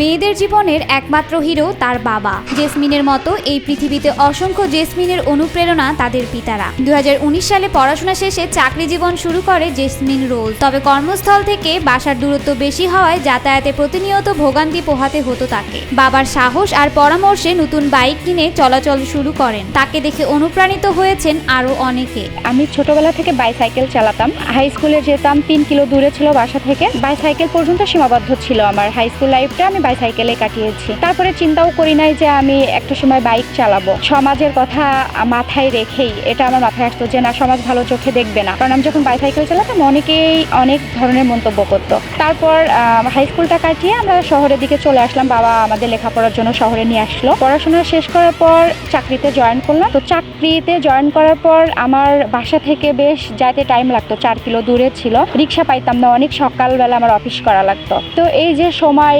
মেয়েদের জীবনের একমাত্র হিরো তার বাবা। জেসমিনের মতো এই পৃথিবীতে অসংখ্য জেসমিনের অনুপ্রেরণা তাদের পিতারা। 2019 সালে পড়াশোনা শেষে চাকরি জীবন শুরু করে জেসমিন রোজ। তবে কর্মস্থল থেকে বাসার দূরত্ব বেশি হওয়ায় যাতায়াতে প্রতিনিয়ত ভোগান্তি পোহাতে হতো তাকে। বাবার সাহস আর পরামর্শে নতুন বাইক কিনে চলাচল শুরু করেন। তাকে দেখে অনুপ্রাণিত হয়েছেন আরো অনেকে। আমি ছোটবেলা থেকে বাইসাইকেল চালাতাম। হাই স্কুলে যেতাম, 3 কিলো দূরে ছিল বাসা থেকে। বাইসাইকেল পর্যন্ত সীমাবদ্ধ ছিল আমার হাই স্কুল লাইফটা, আমি বাইসাইকেলে কাটিয়েছি। তারপরে চিন্তাও করি নাই যে আমি একটা সময় বাইক চালাবো। সমাজের কথা মাথায় রেখেই এটা আমার মাথায় আসতো যে না, সমাজ ভালো চোখে দেখবে না, কারণ আমি যখন বাইসাইকেল চালাতাম অনেকেই অনেক ধরনের মন্তব্য করতো। তারপর হাই স্কুলটা কাটিয়ে আমরা শহরের দিকে চলে আসলাম। বাবা আমাদের লেখাপড়ার জন্য শহরে নিয়ে আসলো। পড়াশোনা শেষ করার পর চাকরিতে জয়েন করলাম। তো চাকরিতে জয়েন করার পর আমার বাসা থেকে বেশ যাইতে টাইম লাগতো, 4 কিলো দূরে ছিল। রিক্সা পাইতাম না, অনেক সকালবেলা আমার অফিস করা লাগতো। তো এই যে সময়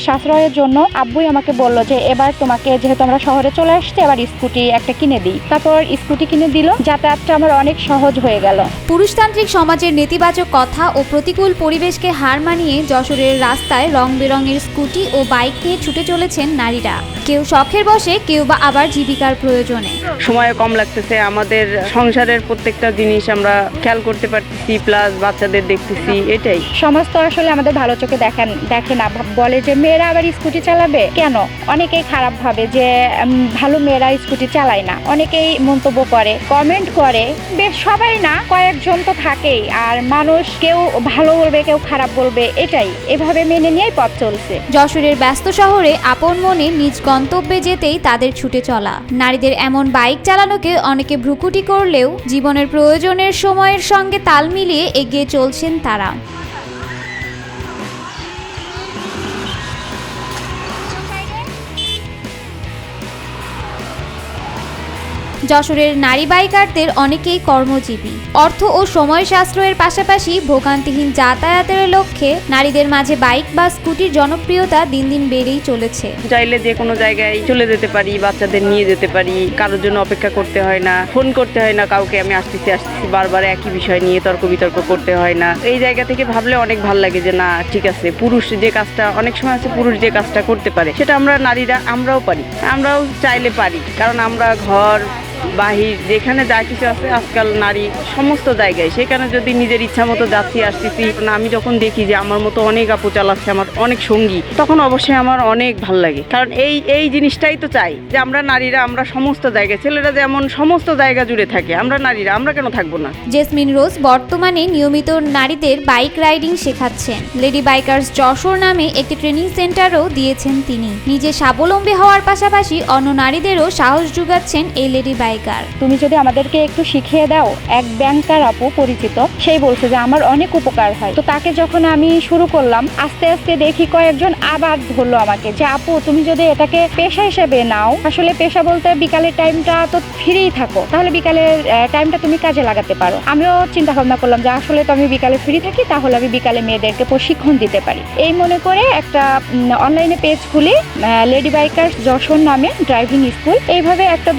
সাশ্রয়ের জন্য আব্বুই আমাকে বললো যে এবার তোমাকে, যেহেতু আমরা শহরে চলে আসছি, এবার স্কুটি একটা কিনে দিই। তারপর স্কুটি কিনে দিল, যাতায়াতটা আমার অনেক সহজ হয়ে গেল। পুরুষতান্ত্রিক সমাজের নেতিবাচক কথা ও প্রতিকূল পরিবেশকে হার মানিয়ে যশোরের রাস্তায় রং বেরঙের স্কুটি ও বাইক নিয়ে ছুটে চলেছেন নারীরা। কেউ শখের বসে, কেউ বা আবার জীবিকার প্রয়োজনে। সময় কম লাগতেছে, আমাদের সংসারের প্রত্যেকটা জিনিস আমরা খেয়াল করতে পারতেছি, প্লাস বাচ্চাদের দেখতেছি। এটাই সমাজ তো আসলে আমাদের ভালো চোখে দেখে না, বলে যে মেয়েরা আবার স্কুটি চালাবে কেন। অনেকেই খারাপ ভাবে যে ভালো মেয়েরা স্কুটি চালায় না, অনেকেই মন্তব্য করে, কমেন্ট করে। বেশ সবাই না, কয়েকজন তো থাকেই। আর মানুষ কেউ ভালো বলবে, কেউ খারাপ বলবে, এটাই এভাবে মেনে নিয়েই পথ চলছে। যশোরের ব্যস্ত শহরে আপন মনে নিজ গন্তব্যে যেতেই তাদের ছুটে চলা। নারীদের এমন বাইক চালানোকে অনেকে ভ্রুকুটি করলেও জীবনের প্রয়োজনের সময়ের সঙ্গে তাল মিলিয়ে এগিয়ে চলছেন তারা। যশোরের নারী বাইকারদের অনেকেই কর্মজীবী। অর্থ ও সময় সাশ্রয়ের পাশাপাশি ভোগান্তিহীন যাতায়াতের লক্ষ্যে নারীদের মাঝে বাইক বা স্কুটির জনপ্রিয়তা দিন দিন বেড়েই চলেছে। চাইলে যে কোনো জায়গায় চলে যেতে পারি, বাচ্চাদের নিয়ে যেতে পারি, কারোর জন্য অপেক্ষা করতে হয় না, ফোন করতে হয় না কাউকে, আমি আসতেছি বারবার একই বিষয় নিয়ে তর্ক বিতর্ক করতে হয় না। এই জায়গা থেকে ভাবলে অনেক ভালো লাগে যে না, ঠিক আছে, পুরুষ যে কাজটা, অনেক সময় আছে পুরুষ যে কাজটা করতে পারে, সেটা আমরা নারীরা আমরাও পারি, আমরাও চাইলে পারি। কারণ আমরা ঘর বাহির যেখানে যা কিছু আছে আজকাল নারী সমস্ত জায়গায়, সেখানে যদি নিজের ইচ্ছা মতো যাচ্ছি আসতেছি, আমি যখন দেখি যে আমার মতো অনেক আপু চালাচ্ছে, আমার অনেক সঙ্গী, তখন অবশ্যই আমার অনেক ভালো লাগে। কারণ এই জিনিসটাই তো চাই যে আমরা নারীরা, আমরা সমস্ত জায়গায়, ছেলেরা যেমন সমস্ত জায়গা জুড়ে থাকে, আমরা নারীরা আমরা কেন থাকবো না। জেসমিন রোজ বর্তমানে নিয়মিত নারীদের বাইক রাইডিং শেখাচ্ছেন। লেডি বাইকার্স যশোর নামে একটি ট্রেনিং সেন্টারও দিয়েছেন তিনি। নিজে স্বাবলম্বী হওয়ার পাশাপাশি অন্য নারীদেরও সাহস যোগাচ্ছেন এই লেডি বাইকার। তুমি যদি আমাদেরকে একটু শিখিয়ে দাও, এক ব্যাংকার আপু পরিচিত, সেই বলছে যে আমার অনেক উপকার হয়। তো তাকে যখন আমি শুরু করলাম, আস্তে আস্তে দেখি কয়েকজন আবার ধরলো আমাকে যে আপু তুমি যদি এটাকে পেশা হিসেবে নাও, আসলে পেশা বলতে বিকালের টাইমটা তো ফ্রি থাকো, তাহলে বিকালের টাইমটা তুমি কাজে লাগাতে পারো। আমিও চিন্তা ভাবনা করলাম যে আসলে তো আমি বিকালে ফ্রি থাকি, তাহলে আমি বিকালে মেয়েদেরকে প্রশিক্ষণ দিতে পারি। এই মনে করে একটা অনলাইনে পেজ খুলি, লেডি বাইকার্স যশোর নামে ড্রাইভিং স্কুল। এইভাবে একটা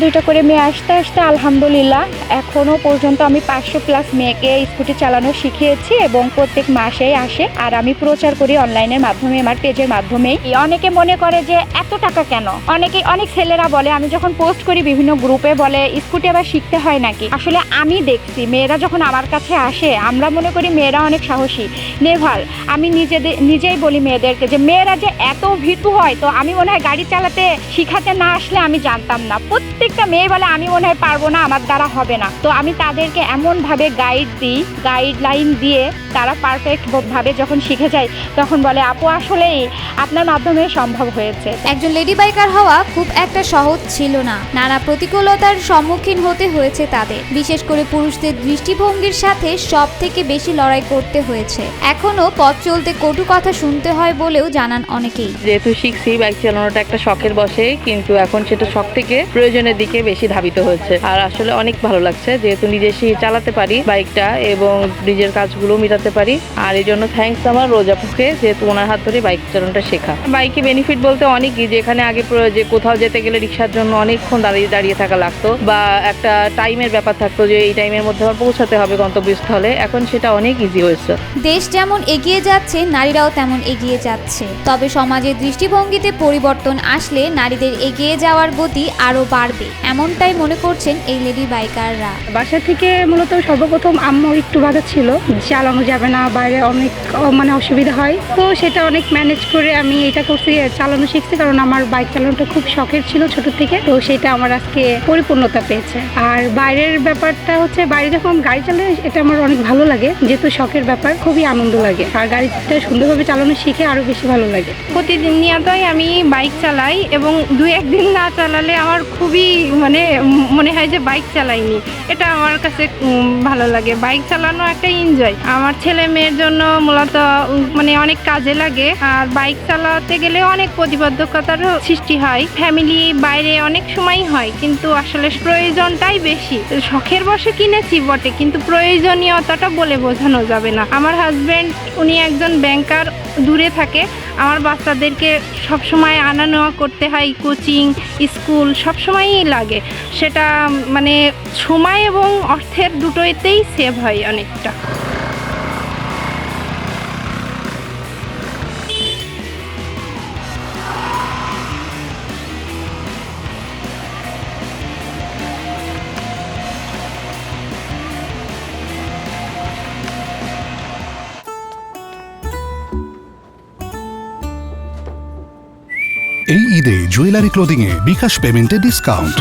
দুইটা করে মেয়ে আসতে আসতে আলহামদুলিল্লাহ এখনো পর্যন্ত আমি 500+ মেয়েকে স্কুটি চালানো শিখিয়েছি এবং প্রত্যেক মাসেই আসে। আর আমি প্রচার করি অনলাইনের মাধ্যমে, আমার পেজের মাধ্যমেই। অনেকে মনে করে যে এত টাকা কেন, অনেক ছেলেরা বলে, আমি যখন পোস্ট করি বিভিন্ন গ্রুপে, বলে স্কুটি আবার শিখতে হয় নাকি। আসলে আমি দেখছি মেয়েরা যখন আমার কাছে আসে, আমরা মনে করি মেয়েরা অনেক সাহসী, নেভাল। আমি নিজেই বলি মেয়েদেরকে যে মেয়েরা যে এত ভীতু হয়, তো আমি মনে হয় গাড়ি চালাতে শিখাতে না আসলে আমি জানতাম না। প্রত্যেকটা মেয়ে বলে আমি মনে হয় পারবো না, আমার দ্বারা হবে না। তো আমি তাদেরকে এমনভাবে গাইডলাইন দিয়ে তারা পারফেক্ট ভাবে যখন শিখে যায়, তখন বলে আপু আসলেই আপনার মাধ্যমে সম্ভব হয়েছে। একজন লেডি বাইকার হওয়া খুব একটা সহজ ছিল না। নানা প্রতিকূলতার সম্মুখীন হতে হয়েছে তাদের। বিশেষ করে পুরুষদের দৃষ্টিভঙ্গির সাথে সব থেকে বেশি লড়াই করতে হয়েছে। এখনো পথ চলতে কটু কথা শুনতে হয় বলেও জানান অনেকেই। যেহেতু শিখছি বাইক চালানোটা একটা শখের বসে, কিন্তু এখন সেটা শখ থেকে প্রয়োজনের দিকে বেশি বেশি ধাবিত হয়েছে। আর আসলে অনেক ভালো লাগছে যেহেতু নিজেই চালাতে পারি বাইকটা এবং নিজের কাজগুলো মিটাতে পারি। আর এই জন্য থ্যাঙ্কস আমার রোজাপুকে, যেহেতু ওনার হাত ধরে বাইক চালানোটা শেখা। বাইকে বেনিফিট বলতে অনেকই, যেখানে আগে যে কোথাও যেতে গেলে রিক্সার জন্য অনেকক্ষণ দাঁড়িয়ে থাকা লাগতো, বা একটা টাইমের ব্যাপার থাকতো যে এই টাইমের মধ্যে আমার পৌঁছাতে হবে গন্তব্যস্থলে, এখন সেটা অনেক ইজি হয়েছে। দেশ যেমন এগিয়ে যাচ্ছে, নারীরাও তেমন এগিয়ে যাচ্ছে। তবে সমাজের দৃষ্টিভঙ্গিতে পরিবর্তন আসলে নারীদের এগিয়ে যাওয়ার গতি আরও বাড়বে, এমনটাই মনে করছেন এই লেডি বাইকাররা। বাসা থেকে মূলত সর্বপ্রথম আম্মুর একটু বাধা ছিল, চালানো যাবে না, বাইরে অনেক মানে অসুবিধা হয়, তো সেটা অনেক ম্যানেজ করে আমি এটা করছি, চালানো শিখছি। কারণ আমার বাইক চালানোটা খুব শখের ছিল ছোট থেকে, তো সেটা আমার আজকে পরিপূর্ণতা পেয়েছে। আর বাইরের ব্যাপারটা হচ্ছে, বাইরে যখন গাড়ি চালাই এটা আমার অনেক ভালো লাগে, যেহেতু শখের ব্যাপার, খুবই আনন্দ লাগে। আর গাড়িটা সুন্দরভাবে চালানো শিখে আরো বেশি ভালো লাগে। প্রতিনিয়তই আমি বাইক চালাই এবং দু একদিন না চালালে আমার খুবই মনে হয় যে বাইক চালাইনি। এটা আমার কাছে ভালো লাগে। বাইক চালানো একটা এনজয়। আমার ছেলে মেয়ের জন্য মূলত অনেক কাজে লাগে। আর বাইক চালাতে গেলে অনেক প্রতিবদ্ধকতারও সৃষ্টি হয়। ফ্যামিলি বাইরে অনেক সময় হয়, কিন্তু আসলে প্রয়োজনটাই বেশি। শখের বশে কিনেছি বটে, কিন্তু প্রয়োজনীয়তাটা বলে বোঝানো যাবে না। আমার হাজবেন্ড উনি একজন ব্যাংকার, দূরে থাকে। আমার বাচ্চাদেরকে সবসময় আনা নেওয়া করতে হয়, কোচিং স্কুল সবসময়ই লাগে। সেটা সময় এবং অর্থের দুটোতেই সেভ হয় অনেকটা। এই ঈদে জুয়েলারি ক্লোদিং এ বিকাশ পেমেন্টে ডিসকাউন্ট।